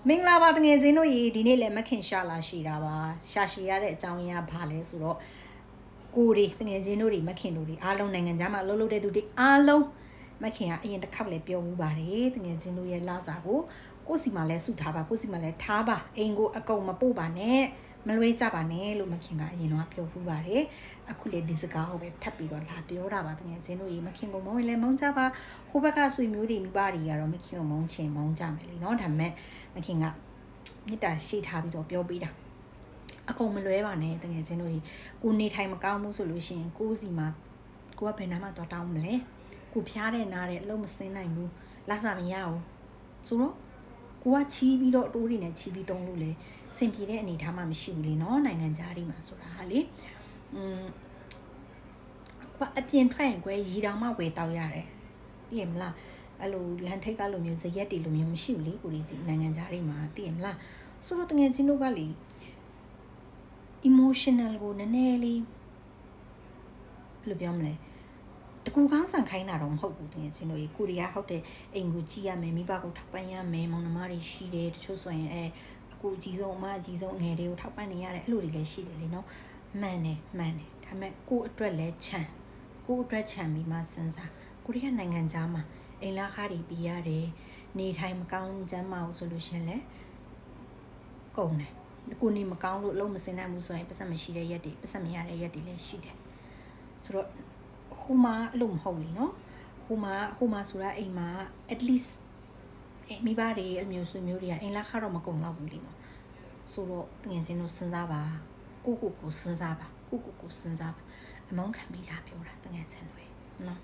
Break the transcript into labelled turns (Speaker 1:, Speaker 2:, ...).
Speaker 1: မင်္ဂလာပါတငယ်ချင်းတို့ရေဒီနေ့လည်းမခင်ရှာလာရှိတာပါရှာရှိရတဲ့အကြောင်းရင်းကဘာလဲဆိုတော့ကိုတွေတငယ်ချင်းတို့တွေမခင်တို့တွေအားလုံးနိုင်ငံခြားမှာလှုပ်တဲ့သူတွေအားလုံးမခင်ကအရင်တစ်ခါလည်းပြောမှုပါတယ်တငယ်ချင်းတို့ရဲ့လာစာကိုစီမှာလည်းစုထားပါကိုစီမှာလည်းထားပါအိမ်ကိုအကုန်မပို့ပါနဲ့မလွဲကြပါနဲ့လို့မခင်ကအရင်တော့ပြောမှုပါတယ်အခုလေဒီစကားကိုပဲထပ်ပြီးတော့လာပြောတာပါတငယ်ချင်းတို့ရေမခင်ကိုမုန်းရင်လည်းမုန်းကြပါဟိုဘက်ကဆွေမျိုးတွေမိဘတွေကတော့မခင်ကိုမုန်းချင်မုန်းကြမယ်လीเนาะဒါပေမဲ့မခင်ကမြစ်တာရှိထားပြီးတော့ပြောပေးတာအကုန်မလွဲပါနဲ့တကယ်ချင်းတို့ကိုနေထိုင်မကောင်းဘူးဆိုလို့ရှိရင်ကိုစီမှာကိုကဘယ်နာမှတော့တောင်းမလဲကိုဖျားတဲ့နားတဲ့အလုံးမစင်းနိုင်ဘူးလာစားမရဘူးဆိုတော့ကိုကချီးပြီးတော့တိုးတွေနဲ့ချီးပြီးတုံးလို့လေစင်ပြေတဲ့အနေထားမှမရှိဘူးလေနော်နိုင်ငံခြားတွေမှာဆိုတာဟာလေကိုကအပြင်ထွက်ရင်ကွယ်ရီတောင်မှဝယ်တောက်ရတယ်သိရမလားအဲ့လိုလန်ထိတ်ကလိုမျိုးဇရက်တွေလိုမျိုးမရှိဘူးလေကိုဒီနိုင်ငံခြားတွေမှာသိရမလားဆိုတော့တကယ်ချင်းတို့ကလေ emotional ကိုနည်းနည်းလေးဘယ်လိုပြောမလဲတကူကောင်းဆန်ခိုင်းတာတော့မဟုတ်ဘူးတကယ်ချင်းတို့ကိုရီးယားဟုတ်တယ်အိမ်ကိုကြည့်ရမယ်မိဘကိုထောက်ပံ့ရမယ်မောင်နှမတွေရှိတယ်တချို့ဆိုရင်အကူအကြီးဆုံးအမအကြီးဆုံးငယ်တွေကိုထောက်ပံ့နေရတယ်အဲ့လိုတွေလည်းရှိတယ်လေနော်မှန်တယ်ဒါပေမဲ့ကိုအတွက်လည်းချမ်းကိုအတွက်ချမ်းပြီးမှစဉ်းစားကိုရီးယားနိုင်ငံခြားမှာအိမ်လာခါတွေပြီးရတယ်နေထိုင်မကောင်းချမ်းမအောင်ဆိုလို့ရှင်လေကုန်တယ်ကိုနေမကောင်းလို့အလုံးမစင်နိုင်ဘူးဆိုရင်ပတ်စံမရှိတဲ့ရက်တွေပတ်စံမရတဲ့ရက်တွေလည်းရှိတယ်ဆိုတော့ဟိုမှာအလုံးမဟုတ်လीနော်ဟိုမှာဆိုတာအိမ်မှာ at least မိဘတွေအမျိုးဆွေမျိုးတွေကအိမ်လာခါတော့မကုန်တော့ဘူးလीနော်ဆိုတော့ငယ်ချင်းတို့စဉ်းစားပါကိုစဉ်းစားပါကိုစဉ်းစားပါအမောင်းခံပြီးလာပြောတာတငယ်ချင်းတွေနော်